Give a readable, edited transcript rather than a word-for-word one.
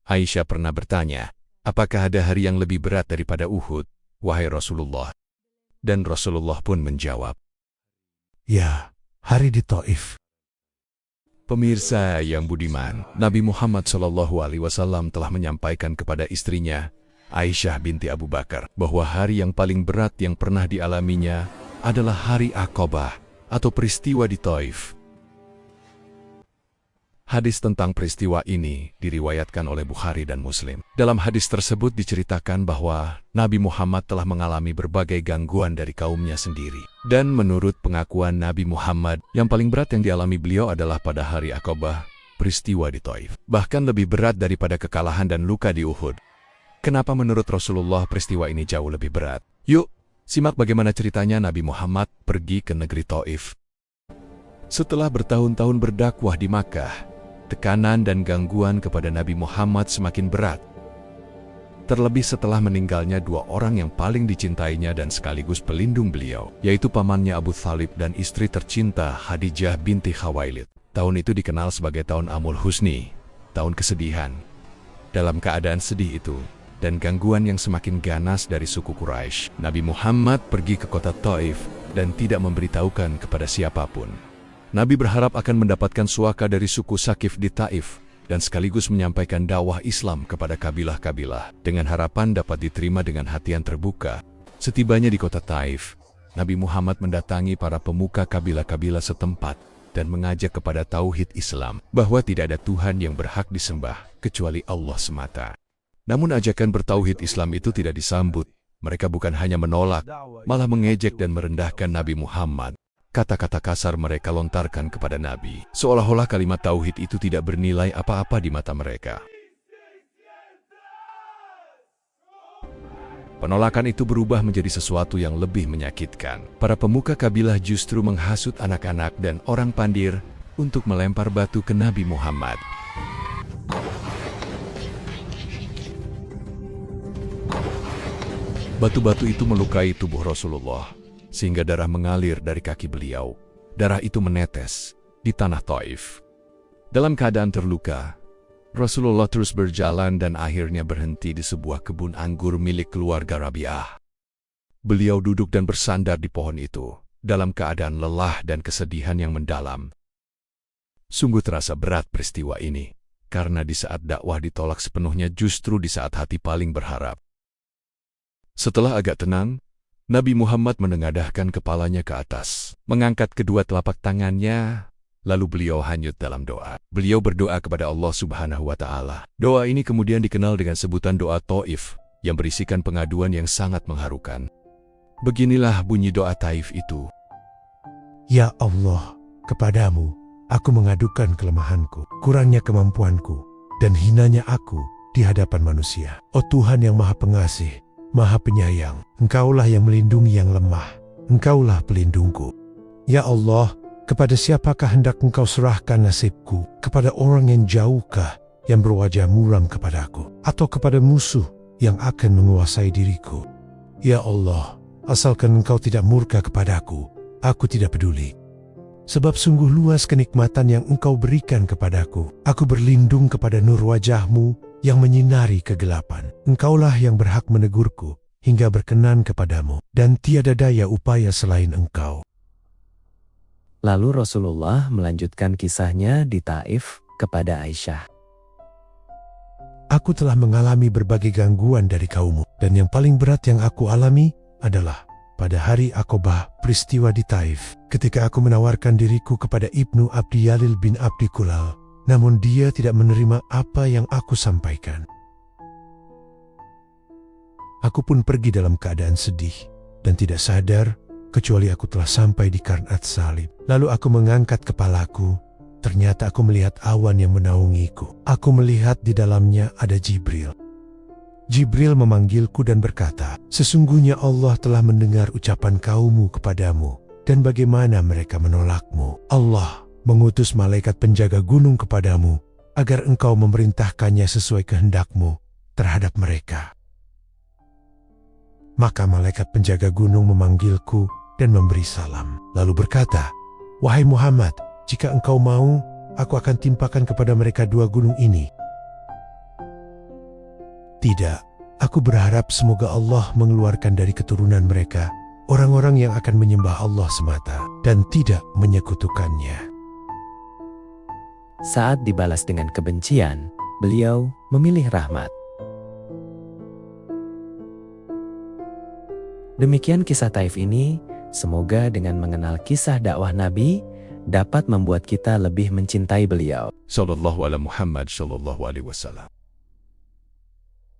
Aisyah pernah bertanya, apakah ada hari yang lebih berat daripada Uhud, wahai Rasulullah? Dan Rasulullah pun menjawab, ya, hari di Taif. pemirsa yang budiman, Nabi Muhammad SAW telah menyampaikan kepada istrinya, Aisyah binti Abu Bakar, bahwa hari yang paling berat yang pernah dialaminya adalah hari Aqabah atau peristiwa di Taif. Hadis tentang peristiwa ini diriwayatkan oleh Bukhari dan Muslim. Dalam hadis tersebut diceritakan bahwa Nabi Muhammad telah mengalami berbagai gangguan dari kaumnya sendiri. Dan menurut pengakuan Nabi Muhammad, yang paling berat yang dialami beliau adalah pada hari Aqabah, peristiwa di Taif. Bahkan lebih berat daripada kekalahan dan luka di Uhud. Kenapa menurut Rasulullah peristiwa ini jauh lebih berat? Yuk, simak bagaimana ceritanya Nabi Muhammad pergi ke negeri Taif. Setelah bertahun-tahun berdakwah di Makkah, tekanan dan gangguan kepada Nabi Muhammad semakin berat. Terlebih setelah meninggalnya dua orang yang paling dicintainya dan sekaligus pelindung beliau, yaitu pamannya Abu Thalib dan istri tercinta Khadijah binti Khawailid. Tahun itu dikenal sebagai tahun Amul Husni, tahun kesedihan. Dalam keadaan sedih itu, dan gangguan yang semakin ganas dari suku Quraisy, Nabi Muhammad pergi ke kota Taif dan tidak memberitahukan kepada siapapun. Nabi berharap akan mendapatkan suaka dari suku Sakif di Taif dan sekaligus menyampaikan dakwah Islam kepada kabilah-kabilah dengan harapan dapat diterima dengan hati yang terbuka. Setibanya di kota Taif, Nabi Muhammad mendatangi para pemuka kabilah-kabilah setempat dan mengajak kepada tauhid Islam bahwa tidak ada Tuhan yang berhak disembah kecuali Allah semata. Namun ajakan bertauhid Islam itu tidak disambut. Mereka bukan hanya menolak, malah mengejek dan merendahkan Nabi Muhammad. Kata-kata kasar mereka lontarkan kepada Nabi, seolah-olah kalimat tauhid itu tidak bernilai apa-apa di mata mereka. Penolakan itu berubah menjadi sesuatu yang lebih menyakitkan. Para pemuka kabilah justru menghasut anak-anak dan orang pandir untuk melempar batu ke Nabi Muhammad. Batu-batu itu melukai tubuh Rasulullah, sehingga darah mengalir dari kaki beliau. Darah itu menetes di tanah Taif. Dalam keadaan terluka, Rasulullah terus berjalan dan akhirnya berhenti di sebuah kebun anggur milik keluarga Rabi'ah. Beliau duduk dan bersandar di pohon itu, dalam keadaan lelah dan kesedihan yang mendalam. Sungguh terasa berat peristiwa ini, karena di saat dakwah ditolak sepenuhnya justru di saat hati paling berharap. Setelah agak tenang, Nabi Muhammad menengadahkan kepalanya ke atas, mengangkat kedua telapak tangannya, lalu beliau hanyut dalam doa. Beliau berdoa kepada Allah Subhanahu wa Ta'ala. Doa ini kemudian dikenal dengan sebutan doa Taif, yang berisikan pengaduan yang sangat mengharukan. Beginilah bunyi doa Taif itu. Ya Allah, kepadamu aku mengadukan kelemahanku, kurangnya kemampuanku, dan hinanya aku di hadapan manusia. Oh Tuhan yang Maha Pengasih, Maha Penyayang, Engkaulah yang melindungi yang lemah, Engkaulah pelindungku. Ya Allah, kepada siapakah hendak Engkau serahkan nasibku? Kepada orang yang jauhkah yang berwajah muram kepadaku? Atau kepada musuh yang akan menguasai diriku? Ya Allah, asalkan Engkau tidak murka kepadaku, aku tidak peduli. Sebab sungguh luas kenikmatan yang Engkau berikan kepadaku. Aku berlindung kepada nur wajah-Mu yang menyinari kegelapan. Engkaulah yang berhak menegurku hingga berkenan kepadamu, dan tiada daya upaya selain Engkau. Lalu Rasulullah melanjutkan kisahnya di Taif kepada Aisyah. Aku telah mengalami berbagai gangguan dari kaummu, dan yang paling berat yang aku alami adalah pada hari Aqabah, peristiwa di Taif, ketika aku menawarkan diriku kepada Ibnu Abdi Yalil bin Abdi Kulal, namun dia tidak menerima apa yang aku sampaikan. Aku pun pergi dalam keadaan sedih dan tidak sadar kecuali aku telah sampai di Qarnat Salib. Lalu aku mengangkat kepalaku, ternyata aku melihat awan yang menaungiku. Aku melihat di dalamnya ada Jibril. Jibril memanggilku dan berkata, sesungguhnya Allah telah mendengar ucapan kaummu kepadamu dan bagaimana mereka menolakmu. Allah mengutus malaikat penjaga gunung kepadamu agar engkau memerintahkannya sesuai kehendakmu terhadap mereka. Maka malaikat penjaga gunung memanggilku dan memberi salam, lalu berkata, wahai Muhammad, jika engkau mau, aku akan timpakan kepada mereka dua gunung ini. Tidak, aku berharap semoga Allah mengeluarkan dari keturunan mereka orang-orang yang akan menyembah Allah semata dan tidak menyekutukannya. Saat dibalas dengan kebencian, beliau memilih rahmat. Demikian kisah Taif ini, semoga dengan mengenal kisah dakwah Nabi, dapat membuat kita lebih mencintai beliau. Sallallahu ala Muhammad sallallahu alaihi wasallam.